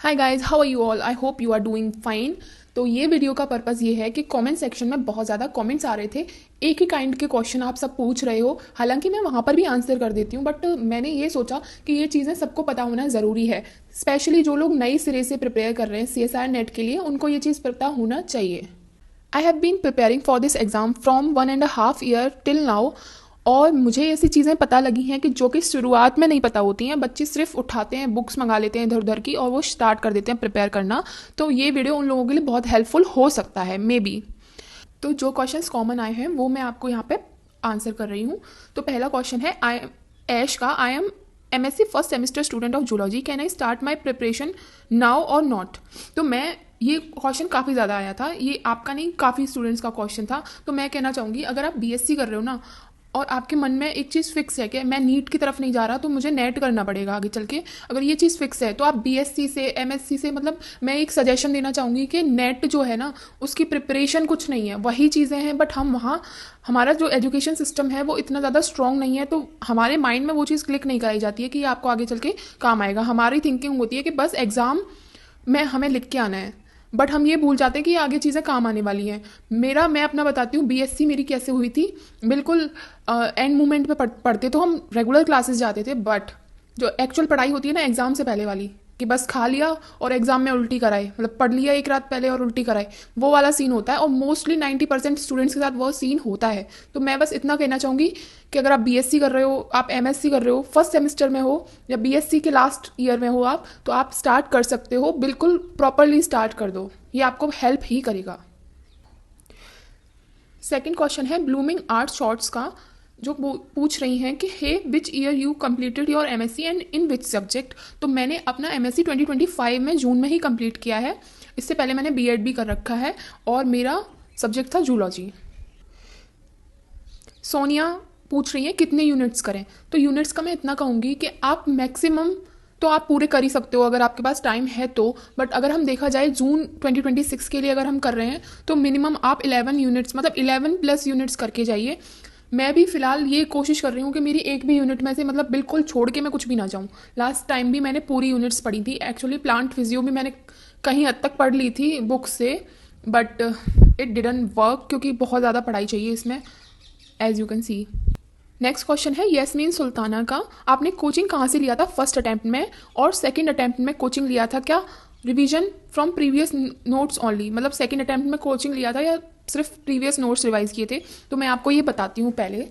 Hi guys, how are you all? I hope you are doing fine. तो ये video का purpose ये है कि कमेंट सेक्शन में बहुत ज़्यादा कमेंट्स आ रहे थे। एक ही काइंड के क्वेश्चन आप सब पूछ रहे हो, हालांकि मैं वहाँ पर भी आंसर कर देती हूँ, बट मैंने ये सोचा कि ये चीज़ें सबको पता होना ज़रूरी है। स्पेशली जो लोग नए सिरे से प्रिपेयर कर रहे हैं CSIR नेट के लिए, उनको ये चीज़ पता होना चाहिए। I have been preparing for this exam from 1.5 year till now. और मुझे ऐसी चीज़ें पता लगी हैं कि जो कि शुरुआत में नहीं पता होती हैं। बच्चे सिर्फ उठाते हैं, बुक्स मंगा लेते हैं इधर उधर की, और वो स्टार्ट कर देते हैं प्रिपेयर करना। तो ये वीडियो उन लोगों के लिए बहुत हेल्पफुल हो सकता है, मे बी। तो जो क्वेश्चंस कॉमन आए हैं वो मैं आपको यहाँ पे आंसर कर रही हूँ। तो पहला क्वेश्चन है ऐश का, I am MSc first semester student of zoology, can I start my preparation now और नॉट? तो मैं ये क्वेश्चन काफ़ी ज़्यादा आया था, ये आपका नहीं, काफ़ी स्टूडेंट्स का क्वेश्चन था। तो मैं कहना चाहूँगी, अगर आप BSc कर रहे हो ना, और आपके मन में एक चीज़ फिक्स है कि मैं नीट की तरफ नहीं जा रहा, तो मुझे नेट करना पड़ेगा आगे चल के, अगर ये चीज़ फिक्स है तो आप BSc से MSc से, मतलब मैं एक सजेशन देना चाहूँगी कि नेट जो है ना, उसकी प्रिपरेशन कुछ नहीं है, वही चीज़ें हैं, बट हम वहाँ, हमारा जो एजुकेशन सिस्टम है वो इतना ज़्यादा स्ट्रॉन्ग नहीं है, तो हमारे माइंड में वो चीज़ क्लिक नहीं कराई जाती है कि आपको आगे चल के काम आएगा। हमारी थिंकिंग होती है कि बस एग्ज़ाम में हमें लिख के आना है, बट हम ये भूल जाते हैं कि आगे चीज़ें काम आने वाली हैं। मैं अपना बताती हूँ, BSc मेरी कैसे हुई थी। बिल्कुल एंड मोमेंट पे पढ़ते तो हम रेगुलर क्लासेस जाते थे, बट जो एक्चुअल पढ़ाई होती है ना एग्ज़ाम से पहले वाली, कि बस खा लिया और एग्ज़ाम में उल्टी कराए, मतलब पढ़ लिया एक रात पहले और उल्टी कराए, वो वाला सीन होता है। और मोस्टली 90% स्टूडेंट्स के साथ वो सीन होता है। तो मैं बस इतना कहना चाहूँगी कि अगर आप BSc कर रहे हो, आप MSc कर रहे हो, फर्स्ट सेमेस्टर में हो, या BSc के लास्ट ईयर में हो आप, तो आप स्टार्ट कर सकते हो। बिल्कुल प्रॉपरली स्टार्ट कर दो, ये आपको हेल्प ही करेगा। सेकेंड क्वेश्चन है ब्लूमिंग आर्ट शॉर्ट्स का, जो पूछ रही हैं कि hey which year you completed your MSc and in which subject? तो मैंने अपना MSc 2025 में जून में ही कंप्लीट किया है। इससे पहले मैंने B.Ed भी कर रखा है, और मेरा सब्जेक्ट था जूलॉजी। सोनिया पूछ रही है कितने यूनिट्स करें? तो यूनिट्स का मैं इतना कहूँगी कि आप मैक्सिमम तो आप पूरे कर ही सकते हो अगर आपके पास टाइम है तो, बट अगर हम देखा जाए जून 2026 के लिए अगर हम कर रहे हैं, तो मिनिमम आप 11 यूनिट्स, मतलब 11+ यूनिट्स करके जाइए। मैं भी फिलहाल ये कोशिश कर रही हूँ कि मेरी एक भी यूनिट में से, मतलब बिल्कुल छोड़ के मैं कुछ भी ना जाऊँ। लास्ट टाइम भी मैंने पूरी यूनिट्स पढ़ी थी। एक्चुअली प्लांट फिजियो भी मैंने कहीं हद तक पढ़ ली थी बुक से, बट इट डिडंट वर्क, क्योंकि बहुत ज़्यादा पढ़ाई चाहिए इसमें, as you can see. Next question है यस्मीन सुल्ताना का, आपने कोचिंग कहाँ से लिया था फर्स्ट अटैम्प्ट में, और सेकंड अटैम्प्ट में कोचिंग लिया था क्या? Revision from previous notes only, मतलब सेकंड अटैम्प्ट में कोचिंग लिया था या सिर्फ प्रीवियस नोट्स रिवाइज किए थे? तो मैं आपको ये बताती हूँ पहले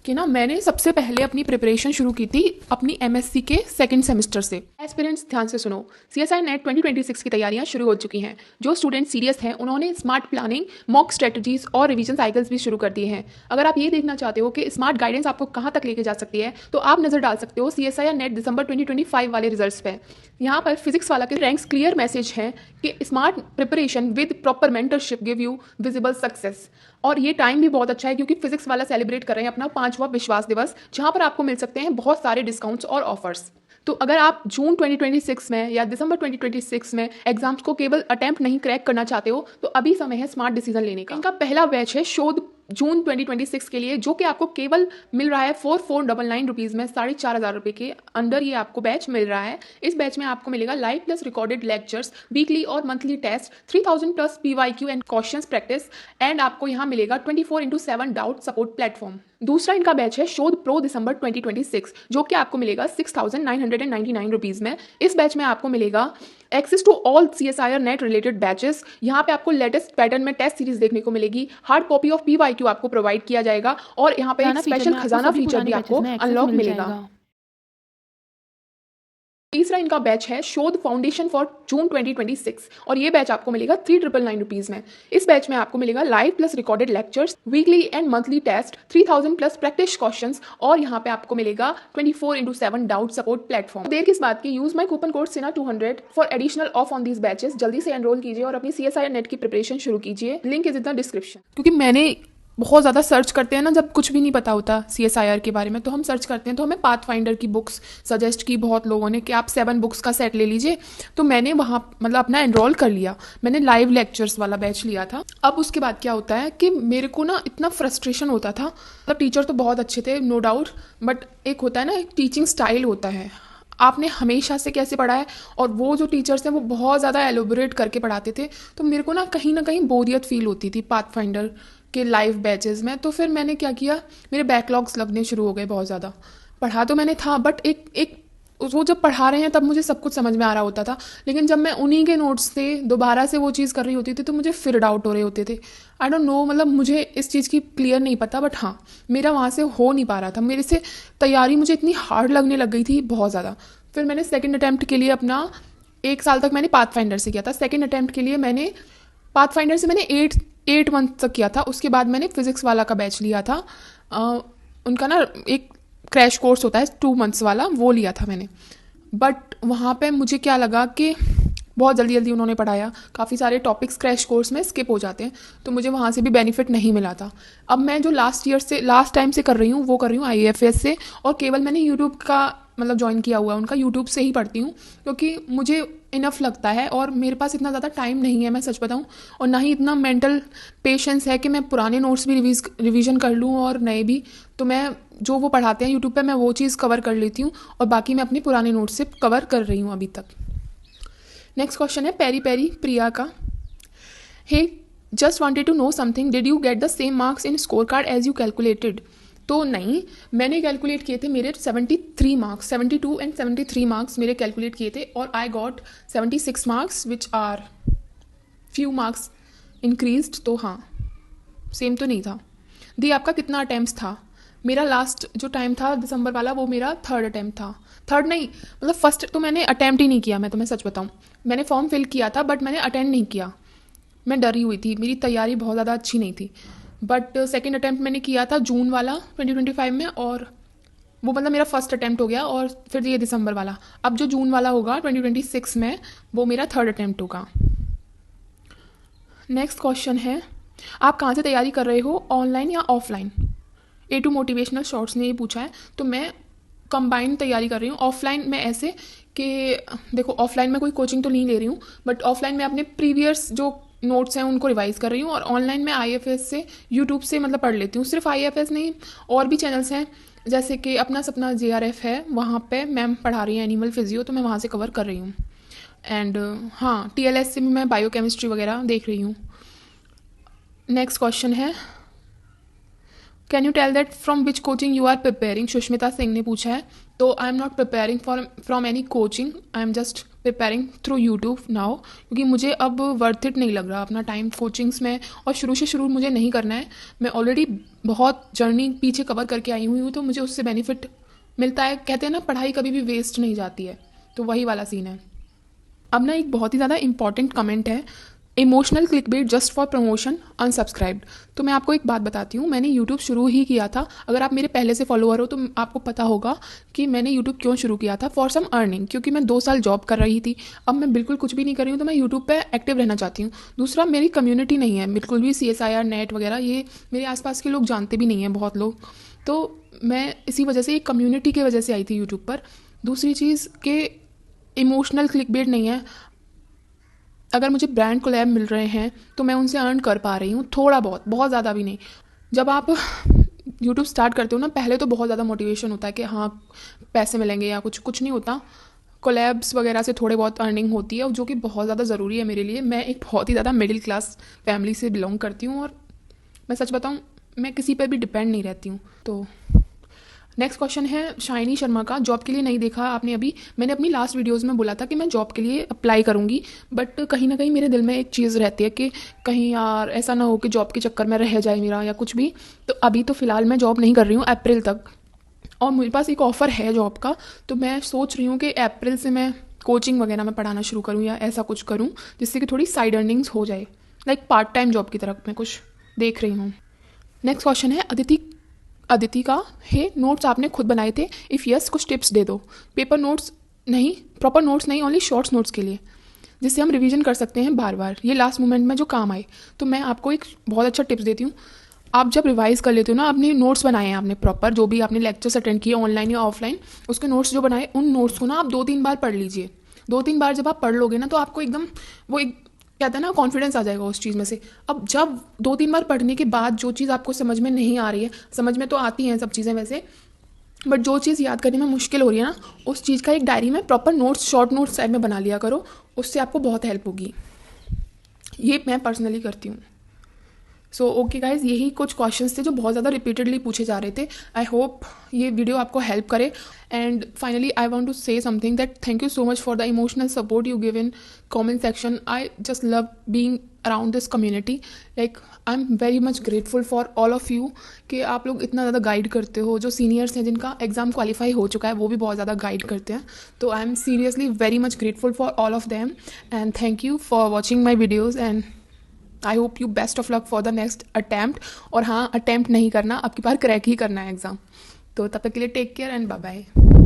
कि ना, मैंने सबसे पहले अपनी प्रिपरेशन शुरू की थी अपनी MSc के सेकंड सेमेस्टर से। एस्पिरेंट्स ध्यान से सुनो, CSIR नेट 2026 की तैयारियां शुरू हो चुकी हैं। जो स्टूडेंट सीरियस हैं उन्होंने स्मार्ट प्लानिंग, मॉक स्ट्रेटजीज और रिवीजन साइकिल्स भी शुरू कर दिए हैं। अगर आप ये देखना चाहते हो कि स्मार्ट गाइडेंस आपको कहाँ तक लेके जा सकती है, तो आप नजर डाल सकते हो CSIR नेट दिसंबर 2025 वाले रिजल्ट्स पे। यहाँ पर फिजिक्स वाला के रैंक्स क्लियर मैसेज है कि smart preparation with proper mentorship give you visible success. और ये टाइम भी बहुत अच्छा है, क्योंकि फिजिक्स वाला सेलिब्रेट कर रहे हैं अपना 5वां विश्वास दिवस, जहां पर आपको मिल सकते हैं बहुत सारे डिस्काउंट्स और ऑफर्स। तो अगर आप जून 2026 में या दिसंबर 2026 में एग्जाम्स को केवल अटेम्प्ट नहीं क्रैक करना चाहते हो, तो अभी समय है स्मार्ट डिसीजन लेने का। इनका पहला बैच है शोध जून 2026 के लिए, जो कि आपको केवल मिल रहा है 4499 रुपीज़ में, 4500 रुपये के अंदर ये आपको बैच मिल रहा है। इस बैच में आपको मिलेगा live plus recorded lectures, weekly और monthly test, 3000+ PYQ and questions practice, and आपको यहाँ मिलेगा 24/7 डाउट सपोर्ट प्लेटफॉर्म। दूसरा इनका बैच है शोध प्रो दिसंबर 2026, जो कि आपको मिलेगा 6999 रुपीज़ में। इस बैच में आपको मिलेगा access to all CSIR net related batches. यहाँ पे आपको लेटेस्ट पैटर्न में टेस्ट सीरीज देखने को मिलेगी, हार्ड कॉपी ऑफ PYQ आपको प्रोवाइड किया जाएगा, और यहाँ पे एक स्पेशल खजाना फीचर भी आपको अनलॉक मिलेगा। तीसरा इनका बैच है शोध फाउंडेशन फॉर जून 2026, और ये बैच आपको मिलेगा 3999 रुपीज़ में। इस बैच में आपको मिलेगा live plus recorded lectures, weekly and monthly test, 3000+ practice questions, और यहाँ पे आपको मिलेगा 24/7 डाउट सपोर्ट प्लेटफॉर्म। देर किस बात की, use my coupon code SINA200 for additional of on these batches. जल्दी से एनरोल कीजिए और अपनी CSIR नेट की प्रिपरेशन शुरू कीजिए। Link is in the description. क्योंकि मैंने बहुत ज़्यादा सर्च करते हैं ना, जब कुछ भी नहीं पता होता CSIR के बारे में, तो हम सर्च करते हैं, तो हमें पाथफाइंडर की बुक्स सजेस्ट की बहुत लोगों ने कि आप 7 बुक्स का सेट ले लीजिए। तो मैंने वहाँ मतलब अपना एनरोल कर लिया, मैंने लाइव लेक्चर्स वाला बैच लिया था। अब उसके बाद क्या होता है कि मेरे को ना इतना फ्रस्ट्रेशन होता था, मतलब टीचर तो बहुत अच्छे थे नो डाउट, बट एक होता है ना, एक टीचिंग स्टाइल होता है, आपने हमेशा से कैसे पढ़ा है, और वो जो टीचर्स हैं वो बहुत ज़्यादा एलोबरेट करके पढ़ाते थे, तो मेरे को ना कहीं बोरियत फील होती थी पाथफाइंडर के लाइव बैचेस में। तो फिर मैंने क्या किया, मेरे बैकलॉग्स लगने शुरू हो गए बहुत ज़्यादा। पढ़ा तो मैंने था, बट एक एक वो जब पढ़ा रहे हैं तब मुझे सब कुछ समझ में आ रहा होता था, लेकिन जब मैं उन्हीं के नोट्स से दोबारा से वो चीज़ कर रही होती थी तो मुझे फिर डाउट हो रहे होते थे। आई डोंट नो, मतलब मुझे इस चीज़ की क्लियर नहीं पता, बट हाँ मेरा वहाँ से हो नहीं पा रहा था, मेरे से तैयारी मुझे इतनी हार्ड लगने लग गई थी बहुत ज़्यादा। फिर मैंने सेकेंड अटैम्प्ट के लिए अपना 1 साल तक मैंने पाथफाइंडर से किया था। सेकेंड अटैम्प्ट के लिए मैंने पाथफाइंडर से मैंने 8 मंथ तक किया था। उसके बाद मैंने फिज़िक्स वाला का बैच लिया था। उनका ना एक क्रैश कोर्स होता है 2 मंथ्स वाला, वो लिया था मैंने। बट वहाँ पे मुझे क्या लगा कि बहुत जल्दी जल्दी उन्होंने पढ़ाया, काफ़ी सारे टॉपिक्स क्रैश कोर्स में स्किप हो जाते हैं, तो मुझे वहाँ से भी बेनिफिट नहीं मिला था। अब मैं जो लास्ट टाइम से कर रही हूँ वो कर रही हूँ IAFS से, और केवल मैंने यूट्यूब का मतलब ज्वाइन किया हुआ है उनका, यूट्यूब से ही पढ़ती हूँ क्योंकि मुझे इनफ लगता है, और मेरे पास इतना ज़्यादा टाइम नहीं है, मैं सच बताऊँ, और ना ही इतना मेंटल पेशेंस है कि मैं पुराने नोट्स भी रिवीजन कर लूँ और नए भी। तो मैं जो वो पढ़ाते हैं यूट्यूब पे मैं वो चीज़ कवर कर लेती हूँ, और बाकी मैं अपने पुराने नोट्स से कवर कर रही हूँ अभी तक। नेक्स्ट क्वेश्चन है पेरी पेरी प्रिया का। Hey, just wanted to know something, did you get the same marks in score card as you calculated? तो नहीं, मैंने कैलकुलेट किए थे, मेरे 73 मार्क्स, 72 एंड 73 मार्क्स मेरे कैलकुलेट किए थे, और I got 76 marks which are few marks increased. तो हाँ, सेम तो नहीं था। दी आपका कितना अटैम्प्ट था? मेरा लास्ट जो टाइम था दिसंबर वाला वो मेरा 3rd अटैम्प्ट था। 3rd नहीं, मतलब फर्स्ट तो मैंने अटैम्प्ट ही नहीं किया, मैं तुम्हें सच बताऊँ। मैंने फॉर्म फिल किया था बट मैंने अटेंड नहीं किया, मैं डरी हुई थी, मेरी तैयारी बहुत ज़्यादा अच्छी नहीं थी। बट सेकेंड अटैम्प्ट मैंने किया था जून वाला 2025 में, और वो मतलब मेरा फर्स्ट अटैम्प्ट हो गया, और फिर ये दिसंबर वाला। अब जो जून वाला होगा 2026 में, वो मेरा 3rd अटैम्प्ट होगा। नेक्स्ट क्वेश्चन है, आप कहाँ से तैयारी कर रहे हो, ऑनलाइन या ऑफलाइन? A2 मोटिवेशनल शॉर्ट्स ने ये पूछा है। तो मैं कंबाइंड तैयारी कर रही हूँ। ऑफलाइन में ऐसे कि देखो, ऑफलाइन में कोई कोचिंग तो नहीं ले रही हूँ, बट ऑफलाइन में अपने प्रीवियस जो नोट्स हैं उनको रिवाइज कर रही हूँ, और ऑनलाइन में IAFS से यूट्यूब से मतलब पढ़ लेती हूँ। सिर्फ IAFS नहीं, और भी चैनल्स हैं, जैसे कि अपना सपना JRF है, वहाँ पे मैम पढ़ा रही हैं एनिमल फिजियो, तो मैं वहाँ से कवर कर रही हूँ। एंड हाँ, TLS से भी मैं बायोकेमिस्ट्री वगैरह देख रही हूँ। नेक्स्ट क्वेश्चन है, can you tell that from which coaching you are preparing? Sushmita Singh ने पूछा है। तो I am not preparing from any coaching, I am just preparing through YouTube now, क्योंकि मुझे अब वर्थ इट नहीं लग रहा अपना टाइम कोचिंग्स में, और शुरू से शुरू मुझे नहीं करना है। मैं ऑलरेडी बहुत जर्नी पीछे कवर करके आई हुई हूँ, तो मुझे उससे बेनिफिट मिलता है। कहते हैं ना, पढ़ाई कभी भी वेस्ट नहीं जाती है, तो वही वाला सीन है। अब ना एक बहुत ही ज़्यादा इंपॉर्टेंट कमेंट है, emotional clickbait just for promotion unsubscribed. तो मैं आपको एक बात बताती हूँ, मैंने यूट्यूब शुरू ही किया था, अगर आप मेरे पहले से फॉलोअर हो तो आपको पता होगा कि मैंने यूट्यूब क्यों शुरू किया था, फॉर सम अर्निंग, क्योंकि मैं 2 साल जॉब कर रही थी। अब मैं बिल्कुल कुछ भी नहीं कर रही हूँ, तो मैं यूट्यूब पे एक्टिव रहना चाहती हूँ। दूसरा, मेरी कम्युनिटी नहीं है बिल्कुल भी, CSIR नेट वगैरह ये मेरे आसपास के लोग जानते भी नहीं हैं बहुत लोग, तो मैं इसी वजह से, एक कम्युनिटी की वजह से आई थी यूट्यूब पर। दूसरी चीज़ के इमोशनल क्लिकबेट नहीं है, अगर मुझे ब्रांड कोलैब मिल रहे हैं तो मैं उनसे अर्न कर पा रही हूँ थोड़ा बहुत, बहुत ज़्यादा भी नहीं। जब आप यूट्यूब स्टार्ट करते हो ना, पहले तो बहुत ज़्यादा मोटिवेशन होता है कि हाँ पैसे मिलेंगे या कुछ नहीं होता। कोलैब्स वगैरह से थोड़े बहुत अर्निंग होती है, जो कि बहुत ज़्यादा ज़रूरी है मेरे लिए। मैं एक बहुत ही ज़्यादा मिडिल क्लास फैमिली से बिलोंग करती हूँ, और मैं सच बताऊँ, मैं किसी पर भी डिपेंड नहीं रहती हूँ। तो नेक्स्ट क्वेश्चन है शाइनी शर्मा का, जॉब के लिए नहीं देखा आपने अभी? मैंने अपनी लास्ट वीडियोस में बोला था कि मैं जॉब के लिए अप्लाई करूंगी, बट कहीं ना कहीं मेरे दिल में एक चीज़ रहती है कि कहीं यार ऐसा ना हो कि जॉब के चक्कर में रह जाए मेरा या कुछ भी। तो अभी तो फ़िलहाल मैं जॉब नहीं कर रही हूँ अप्रैल तक, और मेरे पास एक ऑफ़र है जॉब का, तो मैं सोच रही हूँ कि अप्रैल से मैं कोचिंग वगैरह में पढ़ाना शुरू करूँ या ऐसा कुछ करूँ जिससे कि थोड़ी साइड अर्निंग्स हो जाए, लाइक पार्ट टाइम जॉब की तरफ मैं कुछ देख रही हूँ। नेक्स्ट क्वेश्चन है अदिति का, हे नोट्स आपने खुद बनाए थे? इफ़ यस, कुछ टिप्स दे दो। पेपर नोट्स नहीं, प्रॉपर नोट्स नहीं, ओनली शॉर्ट्स नोट्स के लिए, जिससे हम रिवीजन कर सकते हैं बार बार, ये लास्ट मोमेंट में जो काम आए। तो मैं आपको एक बहुत अच्छा टिप्स देती हूँ। आप जब रिवाइज कर लेते हो ना, अपने नोट्स बनाए हैं आपने प्रॉपर, जो भी आपने लेक्चर्स अटेंड किए ऑनलाइन या ऑफलाइन, उसके नोट्स जो बनाए, उन नोट्स को ना आप 2-3 बार पढ़ लीजिए। 2-3 बार जब आप पढ़ लोगे ना, तो आपको एकदम वो एक कहते हैं ना कॉन्फिडेंस आ जाएगा उस चीज़ में से। अब जब 2-3 बार पढ़ने के बाद जो चीज़ आपको समझ में नहीं आ रही है, समझ में तो आती हैं सब चीज़ें वैसे, बट जो चीज़ याद करने में मुश्किल हो रही है ना, उस चीज़ का एक डायरी में proper notes, short notes type में बना लिया करो, उससे आपको बहुत हेल्प होगी। ये मैं पर्सनली करती हूँ। सो ओके गाइज, यही कुछ क्वेश्चंस थे जो बहुत ज़्यादा रिपीटेडली पूछे जा रहे थे। आई होप ये वीडियो आपको हेल्प करे। And finally I want to say something that thank you so much for the emotional support you give in comment section. I just love being around this community. Like I am very much grateful for all of you कि आप लोग इतना ज़्यादा guide करते हो। जो seniors हैं जिनका एग्ज़ाम क्वालिफाई हो चुका है वो भी बहुत ज़्यादा गाइड करते हैं। तो I am seriously very much grateful for all of them and thank you for watching my videos and I hope you best of luck for the next attempt. और हाँ, अटैम्प्ट नहीं करना, आपके पास क्रैक ही करना है एग्ज़ाम। तो तब तक के लिए take care and bye bye.